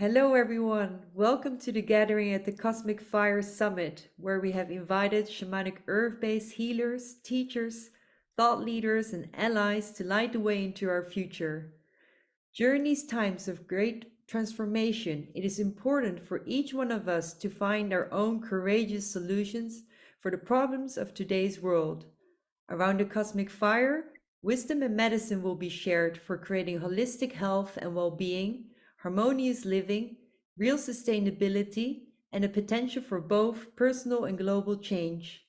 Hello, everyone. Welcome to the gathering at the Cosmic Fire Summit, where we have invited shamanic earth-based healers, teachers, thought leaders, and allies to light the way into our future. During these times of great transformation, it is important for each one of us to find our own courageous solutions for the problems of today's world. Around the cosmic fire, wisdom and medicine will be shared for creating holistic health and well-being, harmonious living, real sustainability, and a potential for both personal and global change.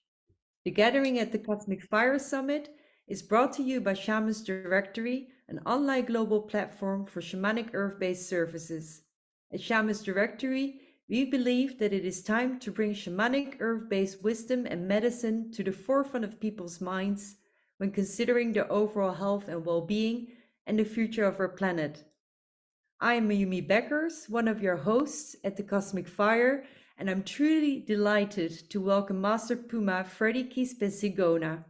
The gathering at the Cosmic Fire Summit is brought to you by Shaman's Directory, an online global platform for shamanic earth-based services. At Shaman's Directory, we believe that it is time to bring shamanic earth-based wisdom and medicine to the forefront of people's minds when considering their overall health and well-being and the future of our planet. I am Mayumi Beckers, one of your hosts at the Cosmic Fire, and I'm truly delighted to welcome Master Puma Fredy Quispe Singona.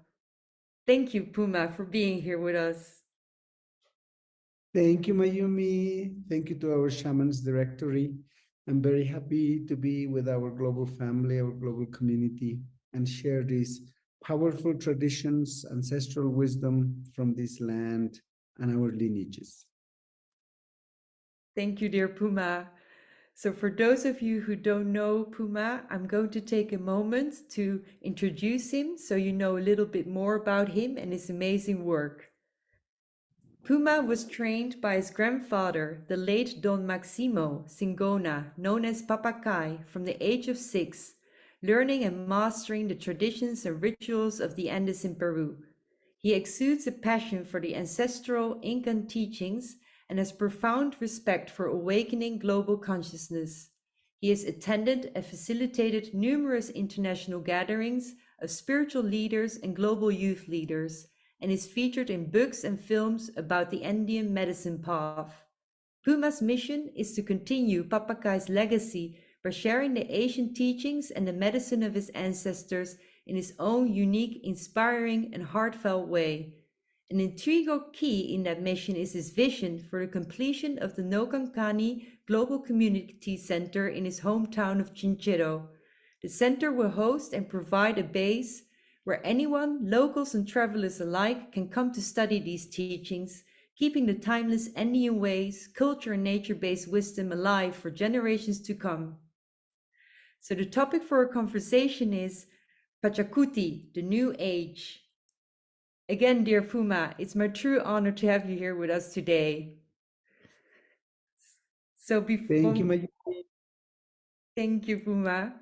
Thank you, Puma, for being here with us. Thank you, Mayumi. Thank you to our Shaman's Directory. I'm very happy to be with our global family, our global community, and share these powerful traditions, ancestral wisdom from this land and our lineages. Thank you, dear Puma. So for those of you who don't know Puma, I'm going to take a moment to introduce him so you know a little bit more about him and his amazing work. Puma was trained by his grandfather, the late Don Maximo Singona, known as Papakai, from the age of 6, learning and mastering the traditions and rituals of the Andes in Peru. He exudes a passion for the ancestral Incan teachings and has profound respect for awakening global consciousness. He has attended and facilitated numerous international gatherings of spiritual leaders and global youth leaders, and is featured in books and films about the Andean medicine path. Puma's mission is to continue Papakai's legacy by sharing the Asian teachings and the medicine of his ancestors in his own unique, inspiring, and heartfelt way. An integral key in that mission is his vision for the completion of the Nokankani Global Community Center in his hometown of Chinchero. The center will host and provide a base where anyone, locals and travelers alike, can come to study these teachings, keeping the timeless Andean ways, culture and nature-based wisdom alive for generations to come. So the topic for our conversation is Pachakuti, the New Age. Again, dear Puma, it's my true honor to have you here with us today. So Thank you, Mayumi. Thank you, Puma.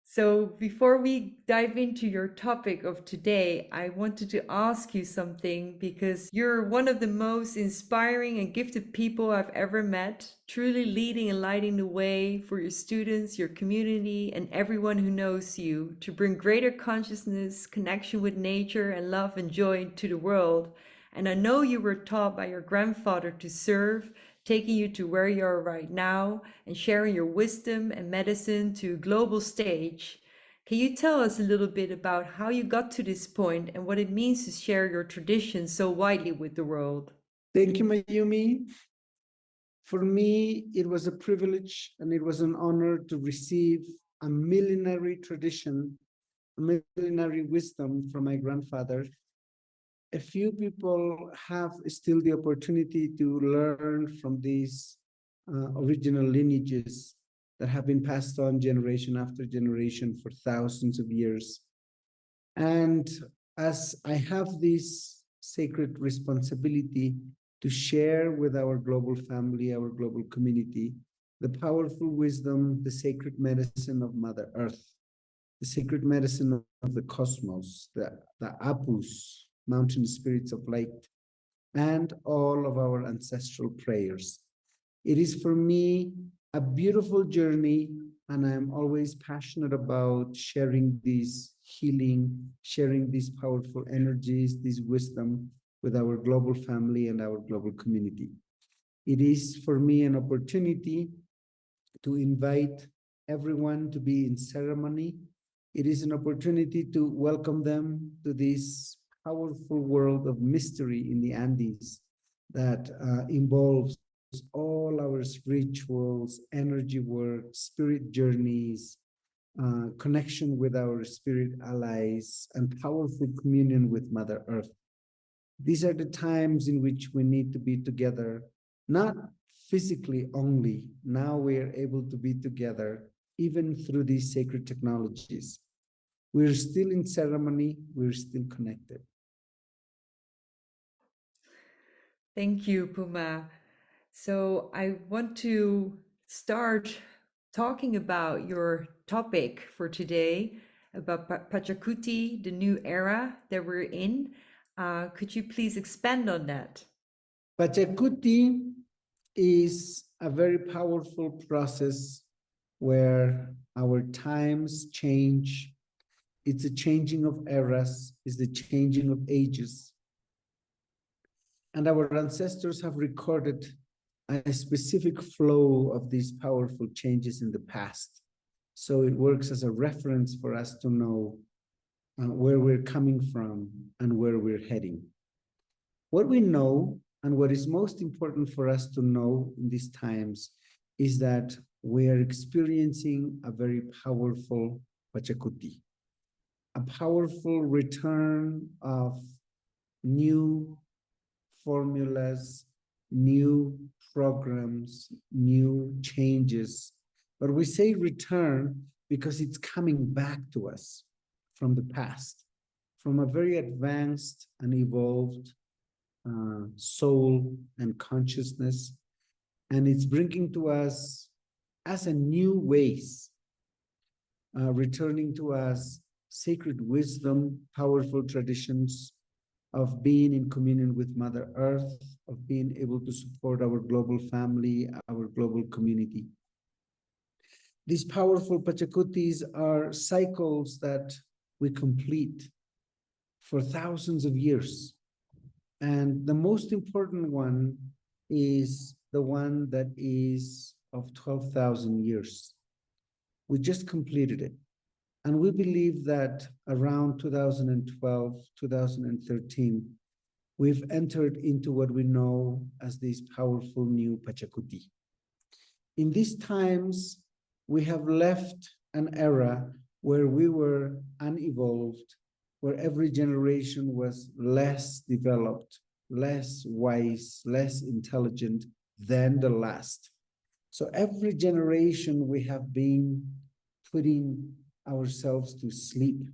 So before we dive into your topic of today, I wanted to ask you something because you're one of the most inspiring and gifted people I've ever met, truly leading and lighting the way for your students, your community, and everyone who knows you to bring greater consciousness, connection with nature, and love and joy into the world. And I know you were taught by your grandfather to serve, taking you to where you are right now and sharing your wisdom and medicine to a global stage. Can you tell us a little bit about how you got to this point and what it means to share your tradition so widely with the world? Thank you, Mayumi. For me, it was a privilege and it was an honor to receive a millenary tradition, a millenary wisdom from my grandfather. A few people have still the opportunity to learn from these original lineages that have been passed on generation after generation for thousands of years. And as I have this sacred responsibility to share with our global family, our global community, the powerful wisdom, the sacred medicine of Mother Earth, the sacred medicine of the cosmos, the Apus, mountain spirits of light, and all of our ancestral prayers. It is for me a beautiful journey, and I'm always passionate about sharing this healing, sharing these powerful energies, this wisdom with our global family and our global community. It is for me an opportunity to invite everyone to be in ceremony. It is an opportunity to welcome them to this powerful world of mystery in the Andes that involves all our rituals, energy work, spirit journeys, connection with our spirit allies, and powerful communion with Mother Earth. These are the times in which we need to be together, not physically only. Now we are able to be together, even through these sacred technologies. We're still in ceremony, we're still connected. Thank you, Puma. So I want to start talking about your topic for today, about Pachakuti, the new era that we're in. Could you please expand on that? Pachakuti is a very powerful process where our times change. It's a changing of eras, it's the changing of ages. And our ancestors have recorded a specific flow of these powerful changes in the past. So it works as a reference for us to know where we're coming from and where we're heading. What we know, and what is most important for us to know in these times, is that we are experiencing a very powerful Pachakuti, a powerful return of new formulas, new programs, new changes. But we say return because it's coming back to us from the past, from a very advanced and evolved soul and consciousness. And it's bringing to us as a new ways, returning to us sacred wisdom, powerful traditions of being in communion with Mother Earth, of being able to support our global family, our global community. These powerful Pachakutis are cycles that we complete for thousands of years. And the most important one is the one that is of 12,000 years. We just completed it. And we believe that around 2012, 2013, we've entered into what we know as this powerful new Pachakuti. In these times, we have left an era where we were unevolved, where every generation was less developed, less wise, less intelligent than the last. So every generation we have been putting ourselves to sleep.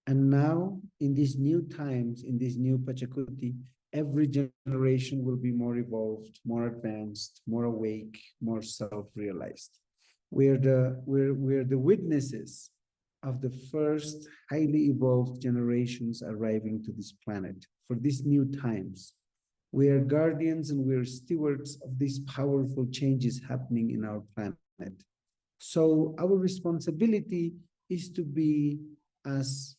And now, in these new times, in this new Pachakuti, every generation will be more evolved, more advanced, more awake, more self-realized. We're the witnesses of the first highly evolved generations arriving to this planet for these new times. We are guardians and we are stewards of these powerful changes happening in our planet. So our responsibility is to be as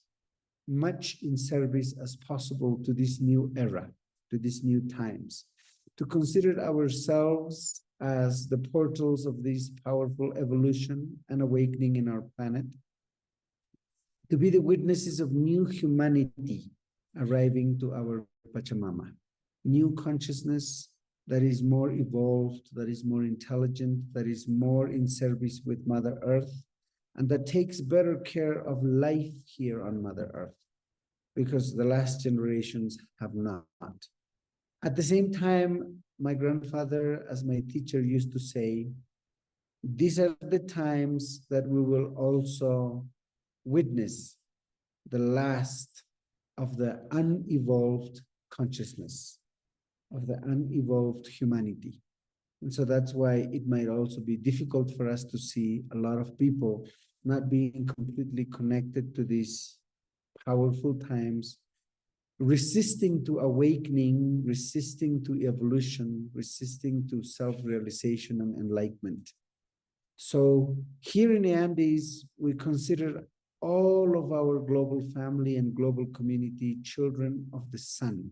much in service as possible to this new era, to these new times, to consider ourselves as the portals of this powerful evolution and awakening in our planet, to be the witnesses of new humanity arriving to our Pachamama, new consciousness that is more evolved, that is more intelligent, that is more in service with Mother Earth, and that takes better care of life here on Mother Earth, because the last generations have not. At the same time, my grandfather, as my teacher used to say, these are the times that we will also witness the last of the unevolved consciousness, of the unevolved humanity. And so that's why it might also be difficult for us to see a lot of people not being completely connected to these powerful times, resisting to awakening, resisting to evolution, resisting to self-realization and enlightenment. So here in the Andes, we consider all of our global family and global community children of the sun.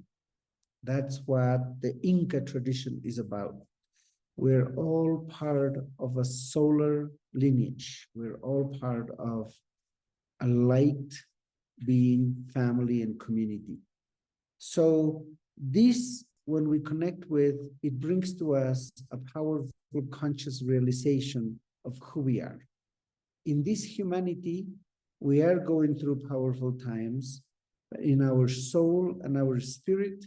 That's what the Inca tradition is about. We're all part of a solar lineage. We're all part of a light being, family, and community. So this when we connect with, it brings to us a powerful conscious realization of who we are. In this humanity, we are going through powerful times. In our soul and our spirit,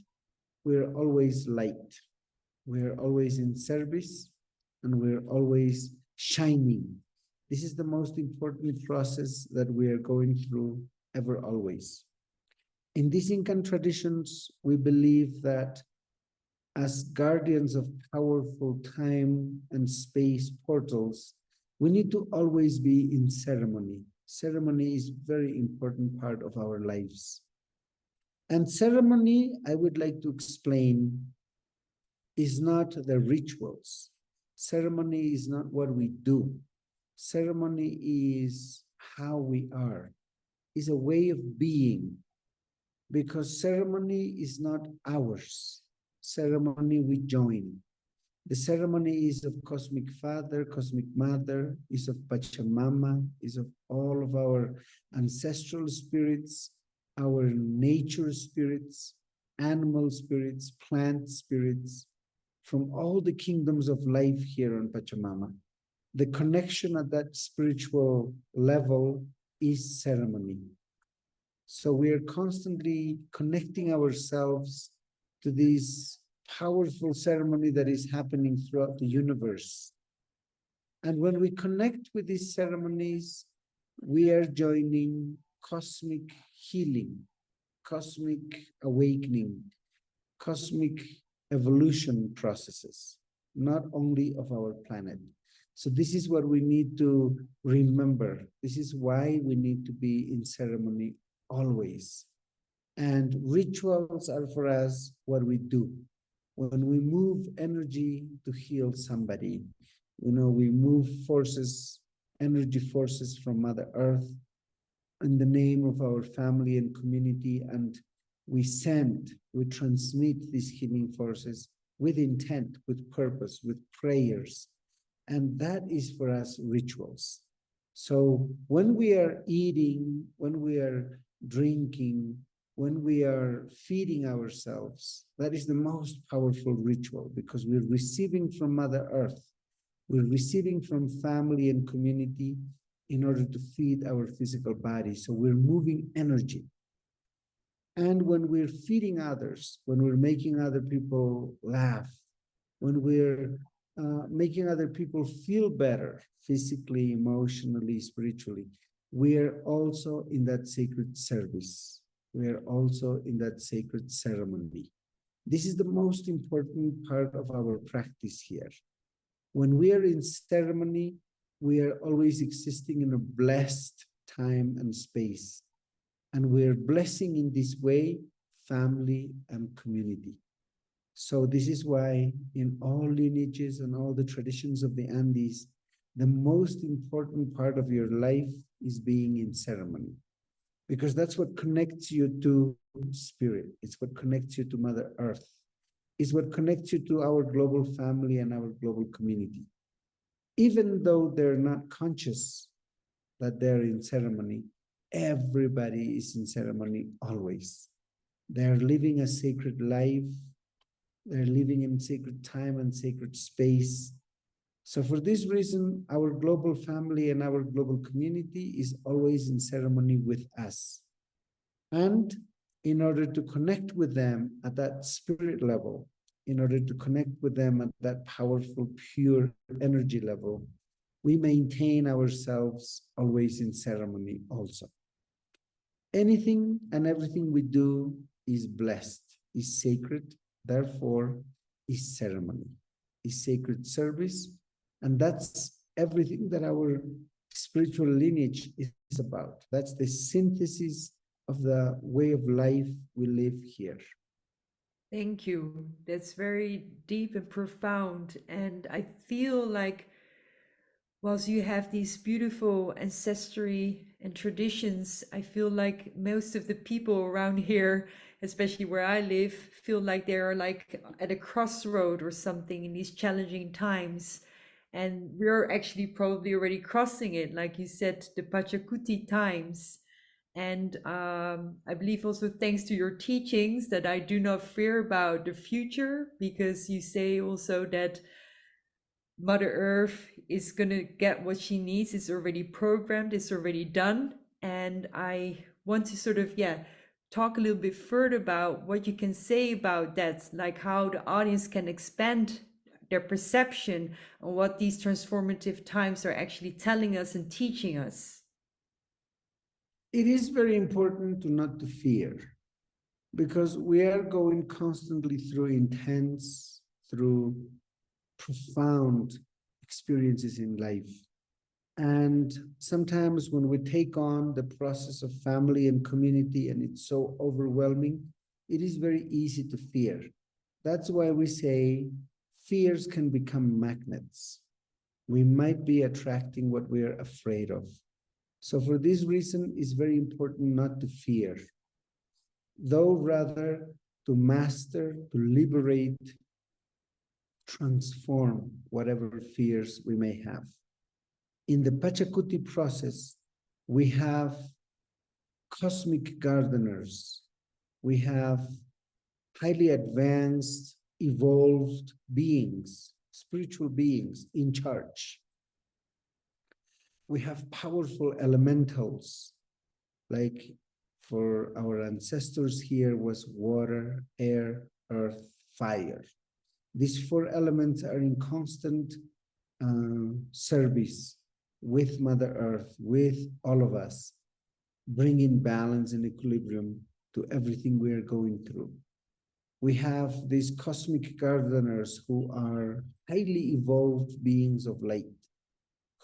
we're always light. We're always in service, and we're always shining. This is the most important process that we are going through ever, always. In these Incan traditions, we believe that as guardians of powerful time and space portals, we need to always be in ceremony. Ceremony is a very important part of our lives. And ceremony, I would like to explain, is not the rituals. Ceremony is not what we do. Ceremony is how we are, is a way of being, because ceremony is not ours. Ceremony we join. The ceremony is of Cosmic Father, Cosmic Mother, is of Pachamama, is of all of our ancestral spirits, our nature spirits, animal spirits, plant spirits, from all the kingdoms of life here on Pachamama. The connection at that spiritual level is ceremony. So we are constantly connecting ourselves to this powerful ceremony that is happening throughout the universe. And when we connect with these ceremonies, we are joining cosmic healing, cosmic awakening, cosmic evolution processes, not only of our planet. So this is what we need to remember. This is why we need to be in ceremony always. And rituals are for us what we do. When we move energy to heal somebody, we move forces, energy forces from Mother Earth in the name of our family and community, and we transmit these healing forces with intent, with purpose, with prayers. And that is for us rituals. So when we are eating, when we are drinking, when we are feeding ourselves, that is the most powerful ritual, because we're receiving from Mother Earth, we're receiving from family and community in order to feed our physical body. So we're moving energy. And when we're feeding others, when we're making other people laugh, when we're making other people feel better physically, emotionally, spiritually, we are also in that sacred service. We are also in that sacred ceremony. This is the most important part of our practice here. When we are in ceremony, we are always existing in a blessed time and space. And we're blessing in this way family and community. So this is why in all lineages and all the traditions of the Andes, the most important part of your life is being in ceremony, because that's what connects you to spirit. It's what connects you to Mother Earth. It's what connects you to our global family and our global community. Even though they're not conscious that they're in ceremony, everybody is in ceremony always. They're living a sacred life. They're living in sacred time and sacred space. So for this reason, our global family and our global community is always in ceremony with us. And in order to connect with them at that spirit level, in order to connect with them at that powerful, pure energy level, we maintain ourselves always in ceremony also. Anything and everything we do is blessed, is sacred, therefore is ceremony, is sacred service. And that's everything that our spiritual lineage is about. That's the synthesis of the way of life we live here. Thank you. That's very deep and profound. And I feel like whilst you have these beautiful ancestry and traditions, I feel like most of the people around here, especially where I live, feel like they are like at a crossroad or something in these challenging times. And we're actually probably already crossing it, like you said, the Pachakuti times. And I believe also thanks to your teachings that I do not fear about the future, because you say also that Mother Earth is going to get what she needs. It's already programmed, it's already done. And I want to sort of, yeah, talk a little bit further about what you can say about that, like how the audience can expand their perception on what these transformative times are actually telling us and teaching us. It is very important to not to fear, because we are going constantly through intense, through profound experiences in life. And sometimes when we take on the process of family and community and it's so overwhelming, it is very easy to fear. That's why we say fears can become magnets. We might be attracting what we're afraid of. So for this reason, it's very important not to fear, though rather to master, to liberate, transform whatever fears we may have. In the Pachakuti process, we have cosmic gardeners, we have highly advanced, evolved beings, spiritual beings in charge. We have powerful elementals, like for our ancestors here was water, air, earth, fire. These four elements are in constant service with Mother Earth, with all of us, bringing balance and equilibrium to everything we are going through. We have these cosmic gardeners who are highly evolved beings of light,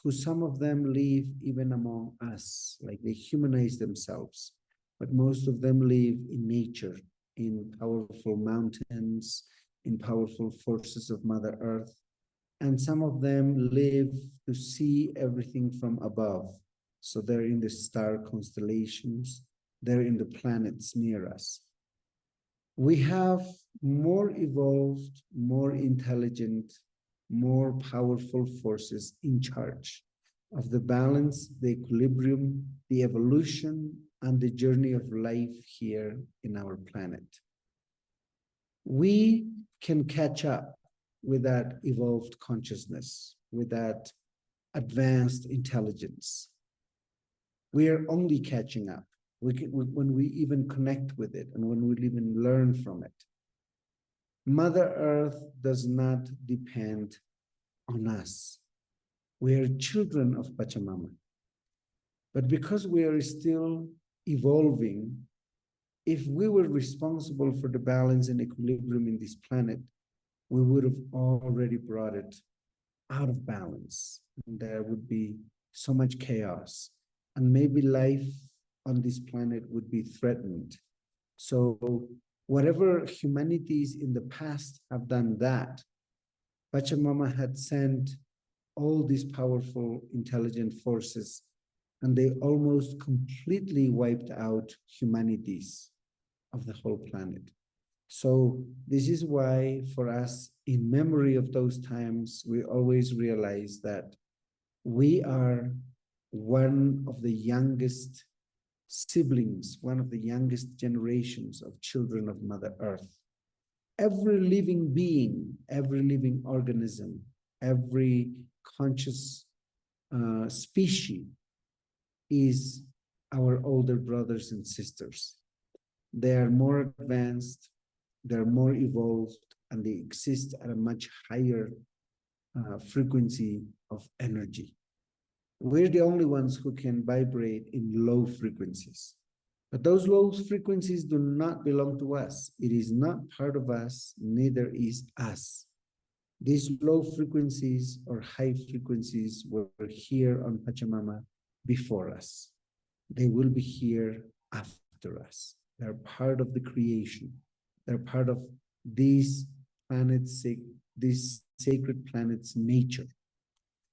who some of them live even among us, like they humanize themselves, but most of them live in nature, in powerful mountains, in powerful forces of Mother Earth. And some of them live to see everything from above. So they're in the star constellations, they're in the planets near us. We have more evolved, more intelligent, more powerful forces in charge of the balance, the equilibrium, the evolution, and the journey of life here in our planet. We can catch up with that evolved consciousness, with that advanced intelligence. We are only catching up when we even connect with it and when we even learn from it. Mother Earth does not depend on us. We are children of Pachamama. But because we are still evolving, if we were responsible for the balance and equilibrium in this planet, we would have already brought it out of balance. And there would be so much chaos. And maybe life on this planet would be threatened. So whatever humanities in the past have done that, Pachamama had sent all these powerful, intelligent forces, and they almost completely wiped out humanities of the whole planet. So this is why for us, in memory of those times, we always realize that we are one of the youngest siblings, one of the youngest generations of children of Mother Earth. Every living being, every living organism, every conscious species is our older brothers and sisters. They are more advanced, they're more evolved, and they exist at a much higher frequency of energy. We're the only ones who can vibrate in low frequencies. But those low frequencies do not belong to us. It is not part of us, neither is us. These low frequencies or high frequencies were here on Pachamama before us. They will be here after us. They're part of the creation. They're part of this sacred planet's nature.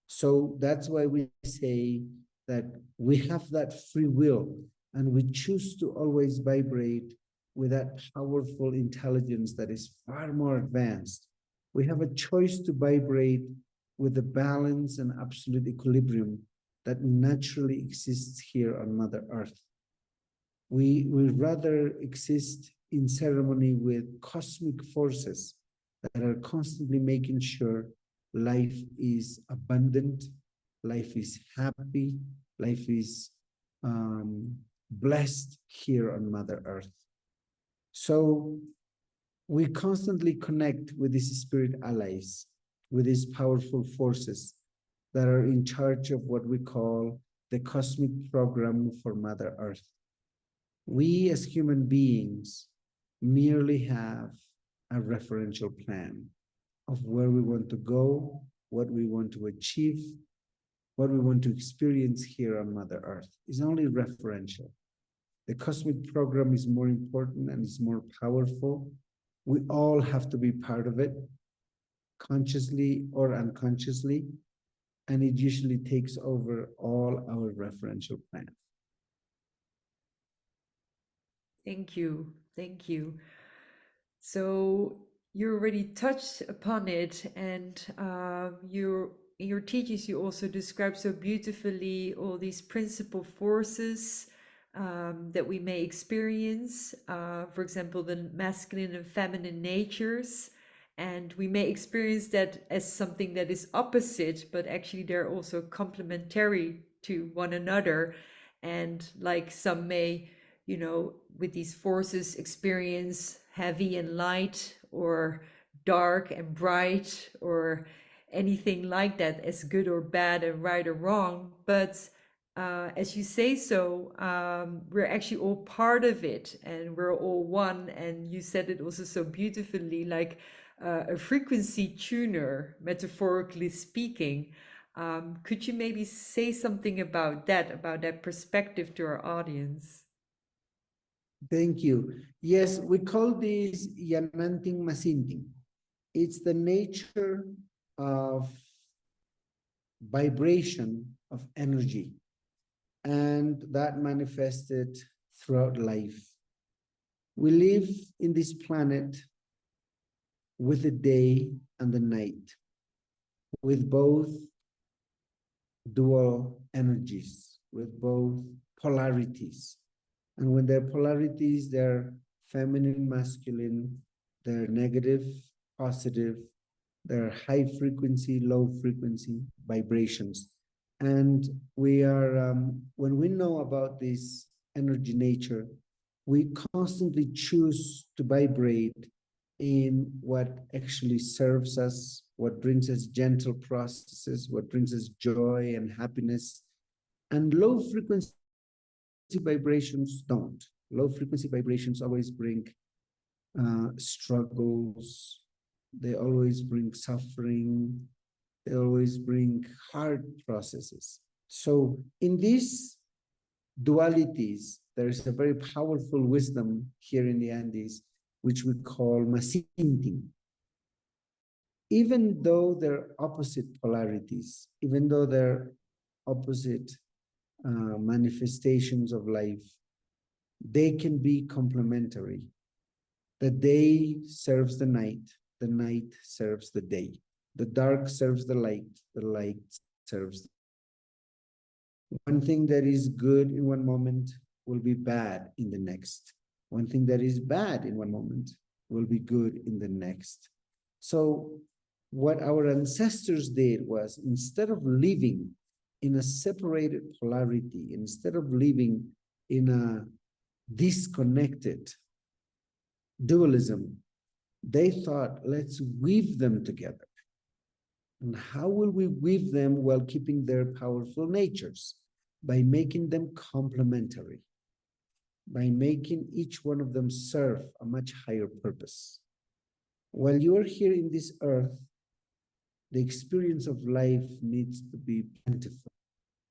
So that's why we say that we have that free will, and we choose to always vibrate with that powerful intelligence that is far more advanced. We have a choice to vibrate with the balance and absolute equilibrium that naturally exists here on Mother Earth. We rather exist in ceremony with cosmic forces that are constantly making sure life is abundant, life is happy, life is blessed here on Mother Earth. So we constantly connect with these spirit allies, with these powerful forces that are in charge of what we call the cosmic program for Mother Earth. We as human beings merely have a referential plan of where we want to go, what we want to achieve, what we want to experience here on Mother Earth. It's only referential. The cosmic program is more important and it's more powerful. We all have to be part of it, consciously or unconsciously, and it usually takes over all our referential plans. Thank you. Thank you. So you already touched upon it, and in your teachings, you also describe so beautifully all these principal forces that we may experience. For example, the masculine and feminine natures. And we may experience that as something that is opposite, but actually they're also complementary to one another. And like some may, with these forces experience heavy and light, or dark and bright, or anything like that, as good or bad and right or wrong. But as you say, so we're actually all part of it, and we're all one. And you said it also so beautifully, like a frequency tuner, metaphorically speaking. Could you maybe say something about that perspective to our audience? Thank you. Yes, we call this yananting masinting. It's the nature of vibration of energy, and that manifested throughout life. We live in this planet with the day and the night, with both dual energies, with both polarities. And when they're polarities, they're feminine, masculine, they're negative, positive, they're high frequency, low frequency vibrations. And we are, when we know about this energy nature, we constantly choose to vibrate in what actually serves us, what brings us gentle processes, what brings us joy and happiness. And low frequency vibrations don't. Low frequency vibrations always bring struggles, they always bring suffering, they always bring hard processes. So in these dualities, there is a very powerful wisdom here in the Andes, which we call masinting. Even though they're opposite polarities, even though they're opposite manifestations of life, they can be complementary. The day serves the night serves the day. The dark serves the light serves. One thing that is good in one moment will be bad in the next. One thing that is bad in one moment will be good in the next. So what our ancestors did was, instead of living in a separated polarity, instead of living in a disconnected dualism, they thought, let's weave them together. And how will we weave them while keeping their powerful natures? By making them complementary, by making each one of them serve a much higher purpose. While you are here in this earth, the experience of life needs to be plentiful,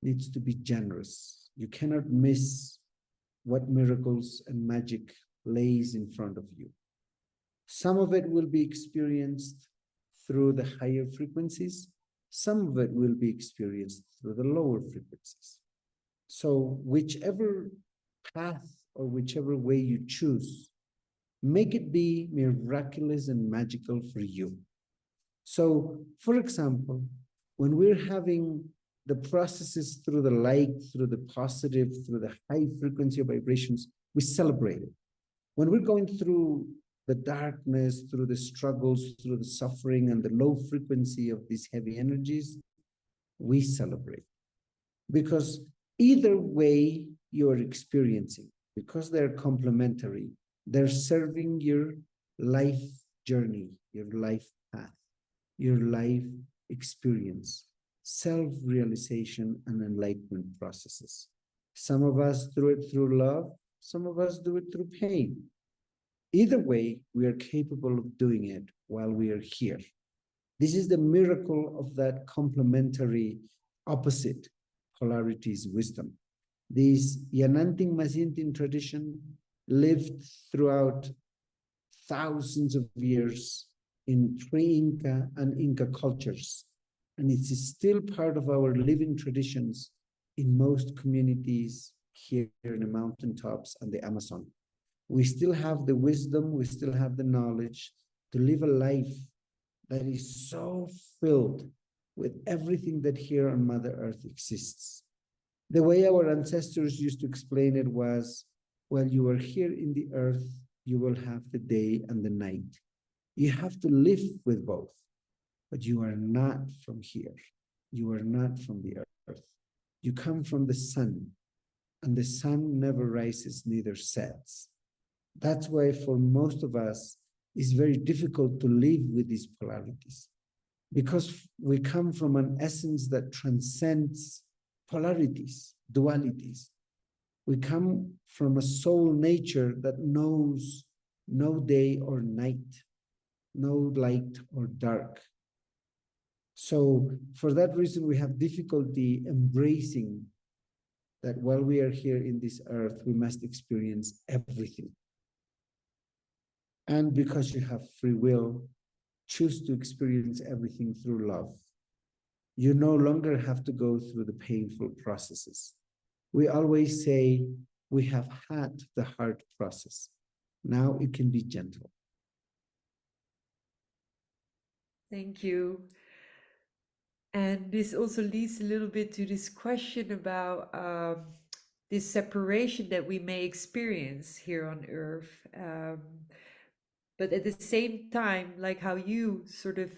needs to be generous. You cannot miss what miracles and magic lays in front of you. Some of it will be experienced through the higher frequencies. Some of it will be experienced through the lower frequencies. So whichever path or whichever way you choose, make it be miraculous and magical for you. So, for example, when we're having the processes through the light, through the positive, through the high frequency of vibrations, we celebrate it. When we're going through the darkness, through the struggles, through the suffering and the low frequency of these heavy energies, we celebrate. Because either way you're experiencing, because they're complementary, they're serving your life journey, your life path, your life experience, self-realization and enlightenment processes. Some of us do it through love, some of us do it through pain. Either way, we are capable of doing it while we are here. This is the miracle of that complementary opposite polarities wisdom. This Yanantin Masintin tradition lived throughout thousands of years in pre-Inca and Inca cultures. And it is still part of our living traditions in most communities here in the mountaintops and the Amazon. We still have the wisdom, we still have the knowledge to live a life that is so filled with everything that here on Mother Earth exists. The way our ancestors used to explain it was, while you are here in the earth, you will have the day and the night. You have to live with both, but you are not from here. You are not from the earth. You come from the sun, and the sun never rises, neither sets. That's why for most of us, it's very difficult to live with these polarities, because we come from an essence that transcends polarities, dualities. We come from a soul nature that knows no day or night, no light or dark. So for that reason, we have difficulty embracing that while we are here in this earth, we must experience everything. And because you have free will, choose to experience everything through love. You no longer have to go through the painful processes. We always say we have had the hard process. Now it can be gentle. Thank you. And this also leads a little bit to this question about this separation that we may experience here on Earth. But at the same time, like how you sort of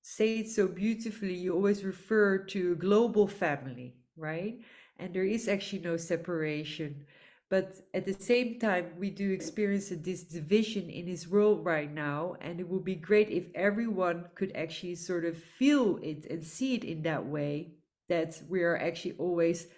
say it so beautifully, you always refer to a global family, right? And there is actually no separation. But at the same time, we do experience this division in this world right now. And it would be great if everyone could actually sort of feel it and see it in that way, that we are actually always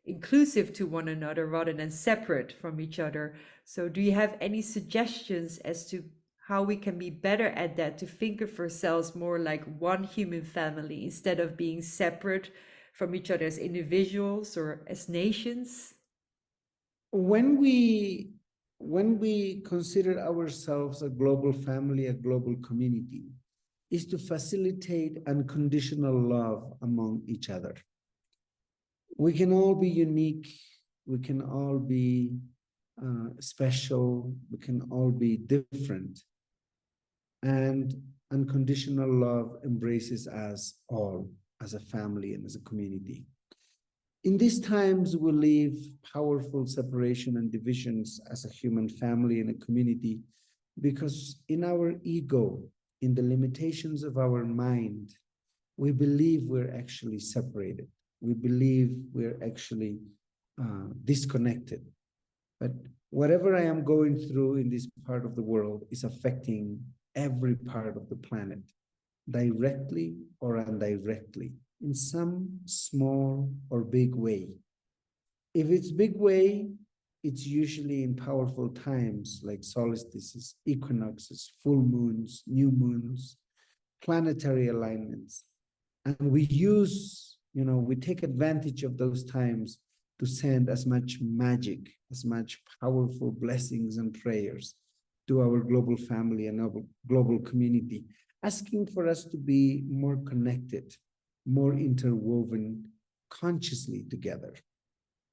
inclusive to one another rather than separate from each other. So do you have any suggestions as to how we can be better at that, to think of ourselves more like one human family instead of being separate from each other as individuals or as nations? When we consider ourselves a global family, a global community, is to facilitate unconditional love among each other. We can all be unique, we can all be special, we can all be different. And unconditional love embraces us all as a family and as a community. In these times, we live powerful separation and divisions as a human family and a community, because in our ego, in the limitations of our mind, we believe we're actually separated. We believe we're actually disconnected. But whatever I am going through in this part of the world is affecting every part of the planet, directly or indirectly, in some small or big way. If it's big way, it's usually in powerful times like solstices, equinoxes, full moons, new moons, planetary alignments. And we use, we take advantage of those times to send as much magic, as much powerful blessings and prayers to our global family and our global community, asking for us to be more connected, more interwoven consciously together.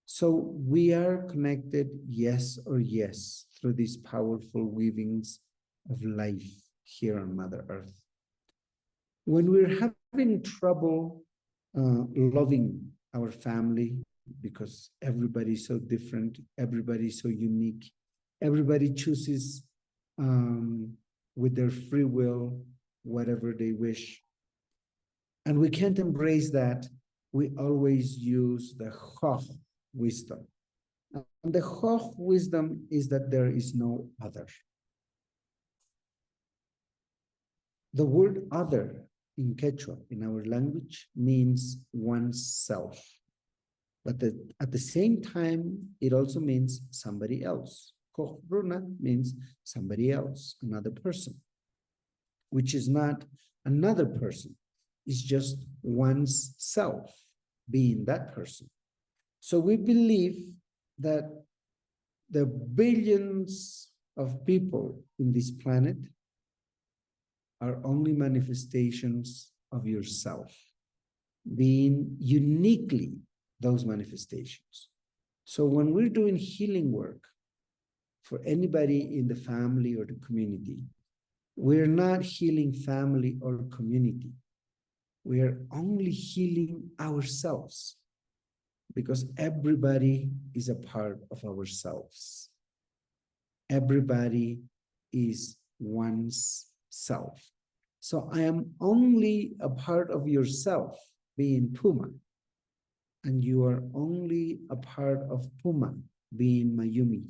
So we are connected, yes or yes, through these powerful weavings of life here on Mother Earth. When we're having trouble loving our family, because everybody's so different, everybody's so unique, everybody chooses with their free will whatever they wish. And we can't embrace that. We always use the Choch wisdom. And the Choch wisdom is that there is no other. The word other in Quechua, in our language, means oneself. But at the same time, it also means somebody else. Choch Bruna means somebody else, another person, which is not another person. It's just one's self being that person. So we believe that the billions of people in this planet are only manifestations of yourself, being uniquely those manifestations. So when we're doing healing work for anybody in the family or the community, we're not healing family or community. We are only healing ourselves, because everybody is a part of ourselves. Everybody is one's self. So I am only a part of yourself, being Puma, and you are only a part of Puma, being Mayumi.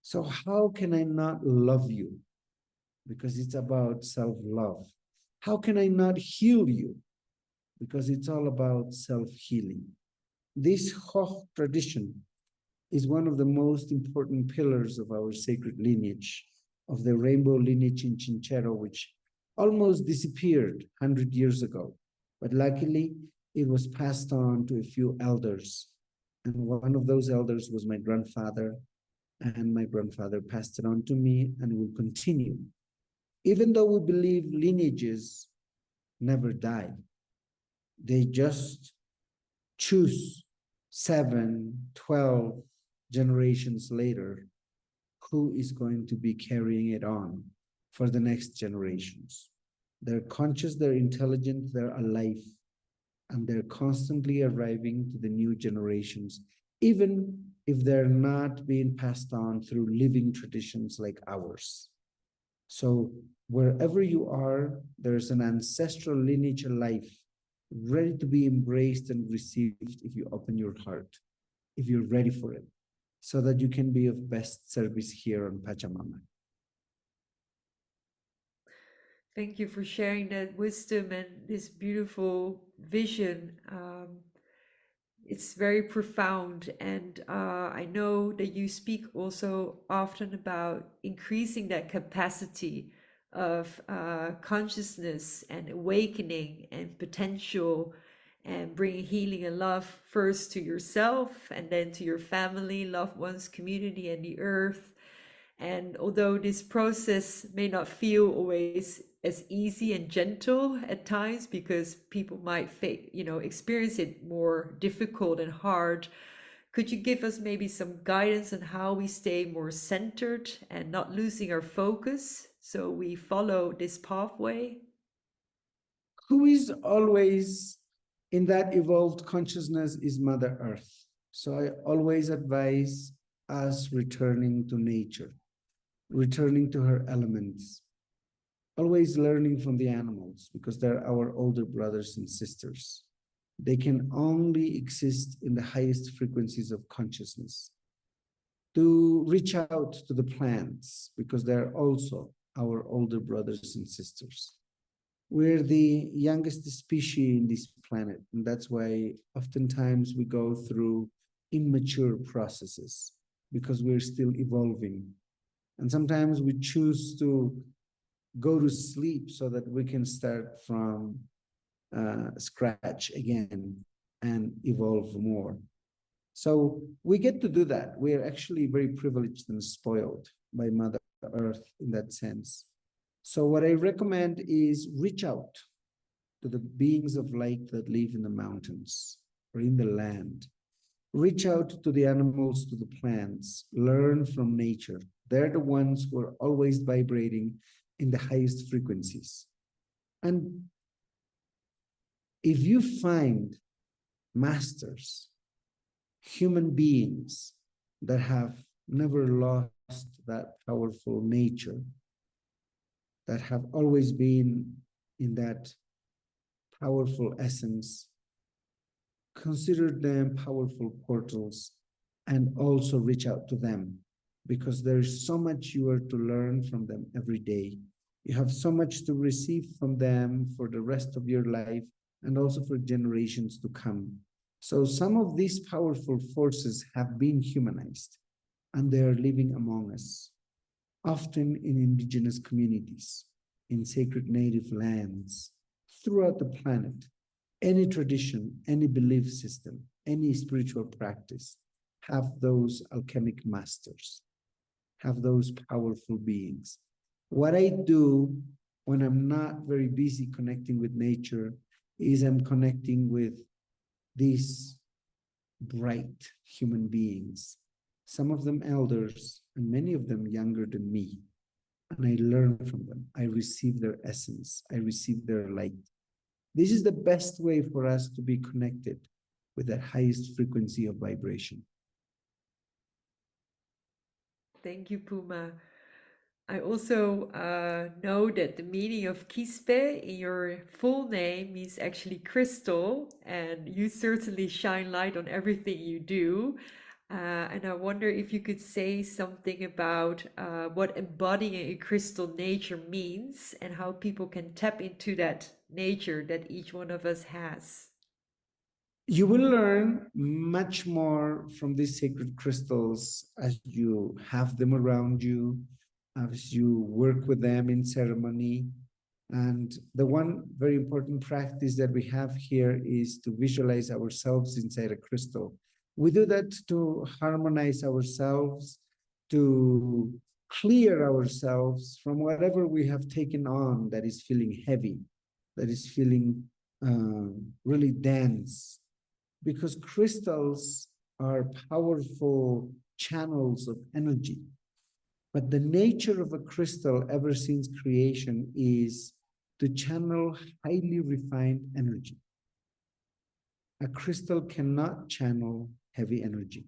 So how can I not love you? Because it's about self-love. How can I not heal you? Because it's all about self-healing. This Choch tradition is one of the most important pillars of our sacred lineage, of the rainbow lineage in Chinchero, which almost disappeared 100 years ago. But luckily, it was passed on to a few elders. And one of those elders was my grandfather, and my grandfather passed it on to me and will continue. Even though we believe lineages never die, they just choose 7, 12 generations later who is going to be carrying it on for the next generations. They're conscious, they're intelligent, they're alive, and they're constantly arriving to the new generations, even if they're not being passed on through living traditions like ours. So wherever you are, there's an ancestral lineage alive, ready to be embraced and received if you open your heart, if you're ready for it, so that you can be of best service here on Pachamama. Thank you for sharing that wisdom and this beautiful vision. It's very profound, and I know that you speak also often about increasing that capacity of consciousness and awakening and potential, and bringing healing and love first to yourself and then to your family, loved ones, community, and the earth. And although this process may not feel always as easy and gentle at times, because people might experience it more difficult and hard, could you give us maybe some guidance on how we stay more centered and not losing our focus so we follow this pathway? Who is always in that evolved consciousness is Mother Earth. So I always advise us returning to nature, returning to her elements, always learning from the animals, because they're our older brothers and sisters. They can only exist in the highest frequencies of consciousness. To reach out to the plants, because they're also our older brothers and sisters. We're the youngest species in this planet, and that's why oftentimes we go through immature processes, because we're still evolving. And sometimes we choose to go to sleep so that we can start from scratch again and evolve more. So we get to do that. We are actually very privileged and spoiled by Mother Earth in that sense. So what I recommend is reach out to the beings of light that live in the mountains or in the land. Reach out to the animals, to the plants, learn from nature. They're the ones who are always vibrating in the highest frequencies. And if you find masters human beings that have never lost that powerful nature, that have always been in that powerful essence, consider them powerful portals and also reach out to them, because there is so much you are to learn from them every day. You have so much to receive from them for the rest of your life and also for generations to come. So some of these powerful forces have been humanized and they are living among us, often in indigenous communities, in sacred native lands, throughout the planet. Any tradition, any belief system, any spiritual practice have those alchemic masters, have those powerful beings. What I do when I'm not very busy connecting with nature is I'm connecting with these bright human beings, some of them elders and many of them younger than me. And I learn from them. I receive their essence. I receive their light. This is the best way for us to be connected with the highest frequency of vibration. Thank you, Puma. I also know that the meaning of Quispe in your full name means actually crystal, and you certainly shine light on everything you do. And I wonder if you could say something about what embodying a crystal nature means and how people can tap into that nature that each one of us has. You will learn much more from these sacred crystals as you have them around you, as you work with them in ceremony. And the one very important practice that we have here is to visualize ourselves inside a crystal. We do that to harmonize ourselves, to clear ourselves from whatever we have taken on that is feeling heavy, that is feeling really dense, because crystals are powerful channels of energy. But the nature of a crystal ever since creation is to channel highly refined energy. A crystal cannot channel heavy energy.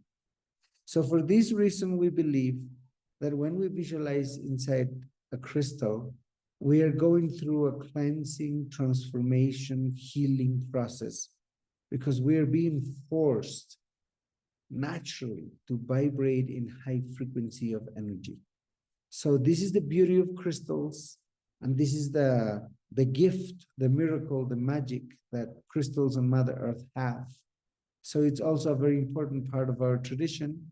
So for this reason, we believe that when we visualize inside a crystal, we are going through a cleansing, transformation, healing process, because we are being forced naturally to vibrate in high frequency of energy. So this is the beauty of crystals, and this is the gift, the miracle, the magic that crystals on Mother Earth have. So it's also a very important part of our tradition,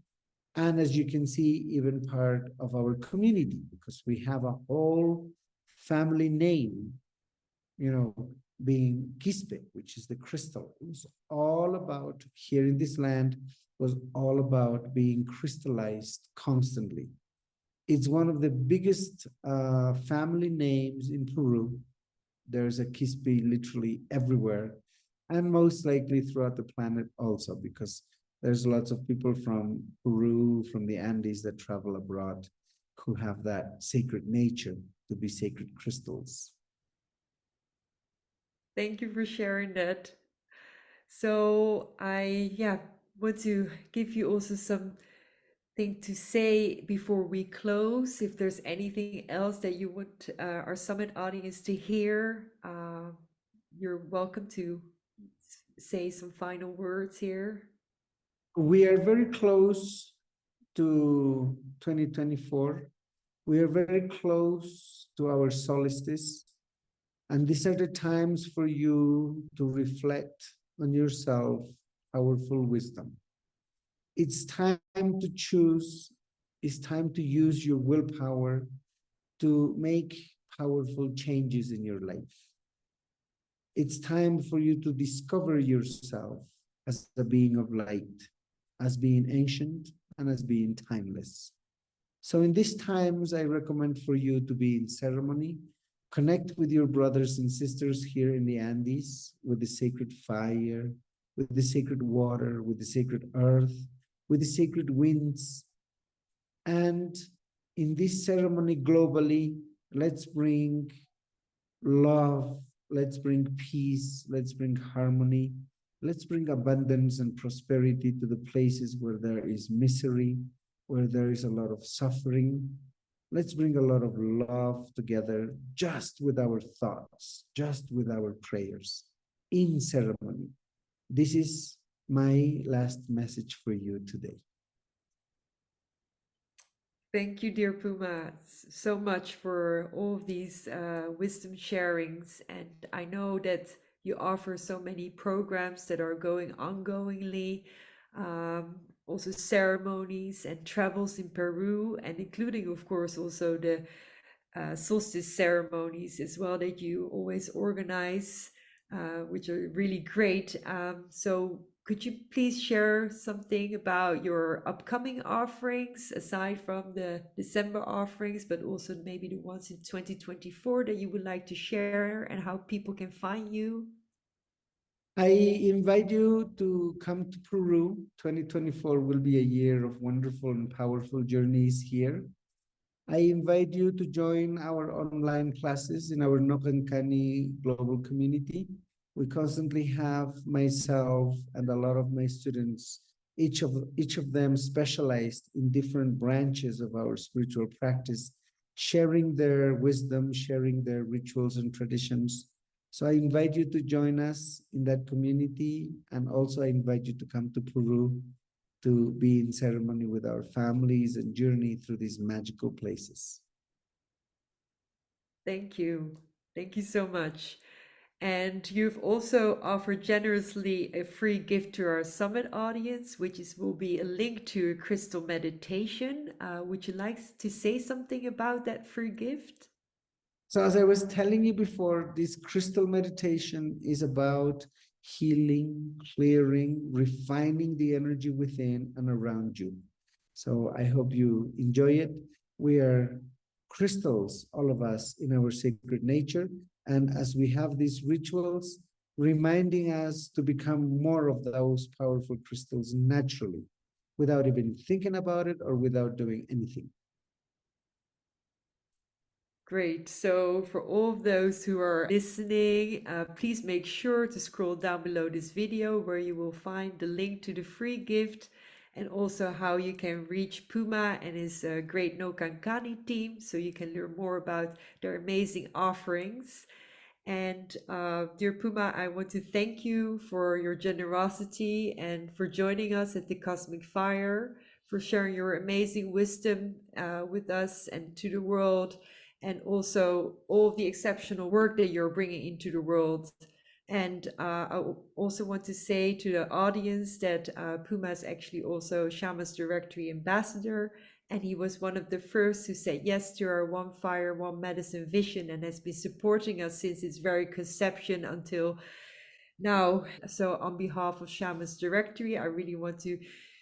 and as you can see, even part of our community, because we have a whole family name, being Quispe, which is the crystal. It was all about, here in this land, was all about being crystallized constantly. It's one of the biggest family names in Peru. There's a Quispe literally everywhere, and most likely throughout the planet also, because there's lots of people from Peru, from the Andes that travel abroad who have that sacred nature to be sacred crystals. Thank you for sharing that. So I want to give you also something to say before we close. If there's anything else that you want our summit audience to hear, you're welcome to say some final words here. We are very close to 2024. We are very close to our solstice. And these are the times for you to reflect on yourself, powerful wisdom. It's time to choose. It's time to use your willpower to make powerful changes in your life. It's time for you to discover yourself as a being of light, as being ancient, and as being timeless. So in these times, I recommend for you to be in ceremony, connect with your brothers and sisters here in the Andes, with the sacred fire, with the sacred water, with the sacred earth, with the sacred winds. And in this ceremony globally, let's bring love, let's bring peace, let's bring harmony, Let's bring abundance and prosperity to the places where there is misery, where there is a lot of suffering. Let's bring a lot of love together just with our thoughts, just with our prayers in ceremony. This is my last message for you today. Thank you, dear Puma, so much for all of these wisdom sharings. And I know that you offer so many programs that are going ongoingly, also ceremonies and travels in Peru, and including, of course, also the solstice ceremonies as well that you always organize, which are really great. So could you please share something about your upcoming offerings aside from the December offerings, but also maybe the ones in 2024 that you would like to share and how people can find you? I invite you to come to Peru. 2024 will be a year of wonderful and powerful journeys here. I invite you to join our online classes in our Nokankani global community. We constantly have myself and a lot of my students, each of them specialized in different branches of our spiritual practice, sharing their wisdom, sharing their rituals and traditions. So I invite you to join us in that community, and also I invite you to come to Peru to be in ceremony with our families and journey through these magical places. Thank you. Thank you so much. And you've also offered generously a free gift to our summit audience, which will be a link to a crystal meditation. Would you like to say something about that free gift? So as I was telling you before, this crystal meditation is about healing, clearing, refining the energy within and around you. So I hope you enjoy it. We are crystals, all of us, in our sacred nature. And as we have these rituals, reminding us to become more of those powerful crystals naturally, without even thinking about it or without doing anything. Great. So for all of those who are listening, please make sure to scroll down below this video where you will find the link to the free gift and also how you can reach Puma and his great No Kankani team so you can learn more about their amazing offerings. And dear Puma, I want to thank you for your generosity and for joining us at the Cosmic Fire, for sharing your amazing wisdom with us and to the world, and also all of the exceptional work that you're bringing into the world. And also want to say to the audience that Puma is actually also Shaman's Directory Ambassador, and he was one of the first who said yes to our One Fire, One Medicine vision and has been supporting us since its very conception until now. So on behalf of Shaman's Directory, I really want to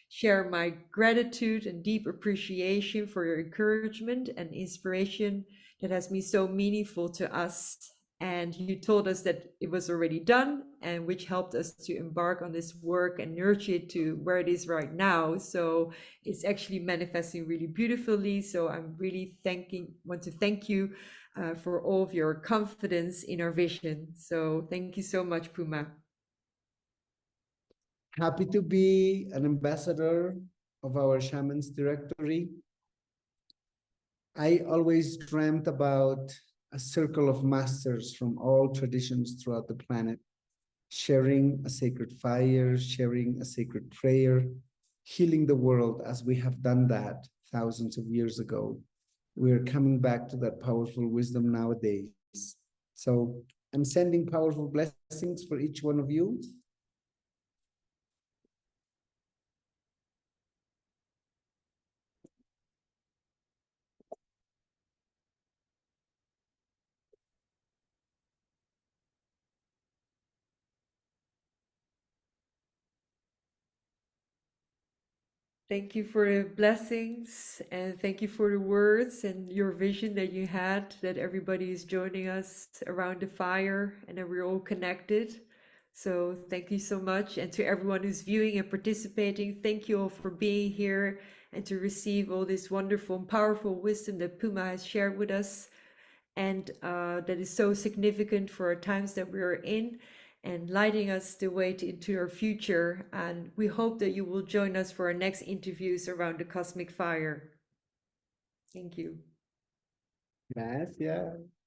share my gratitude and deep appreciation for your encouragement and inspiration that has been so meaningful to us. And you told us that it was already done, and which helped us to embark on this work and nurture it to where it is right now. So it's actually manifesting really beautifully. So I'm really want to thank you for all of your confidence in our vision. So thank you so much, Puma. Happy to be an ambassador of our Shaman's Directory. I always dreamt about a circle of masters from all traditions throughout the planet, sharing a sacred fire, sharing a sacred prayer, healing the world as we have done that thousands of years ago. We're coming back to that powerful wisdom nowadays. So I'm sending powerful blessings for each one of you. Thank you for the blessings and thank you for the words and your vision that you had that everybody is joining us around the fire and that we're all connected. So thank you so much. And to everyone who's viewing and participating, thank you all for being here and to receive all this wonderful and powerful wisdom that Puma has shared with us and that is so significant for our times that we're in. and lighting us the way into our future. And we hope that you will join us for our next interviews around the cosmic fire. Thank you. Gracias.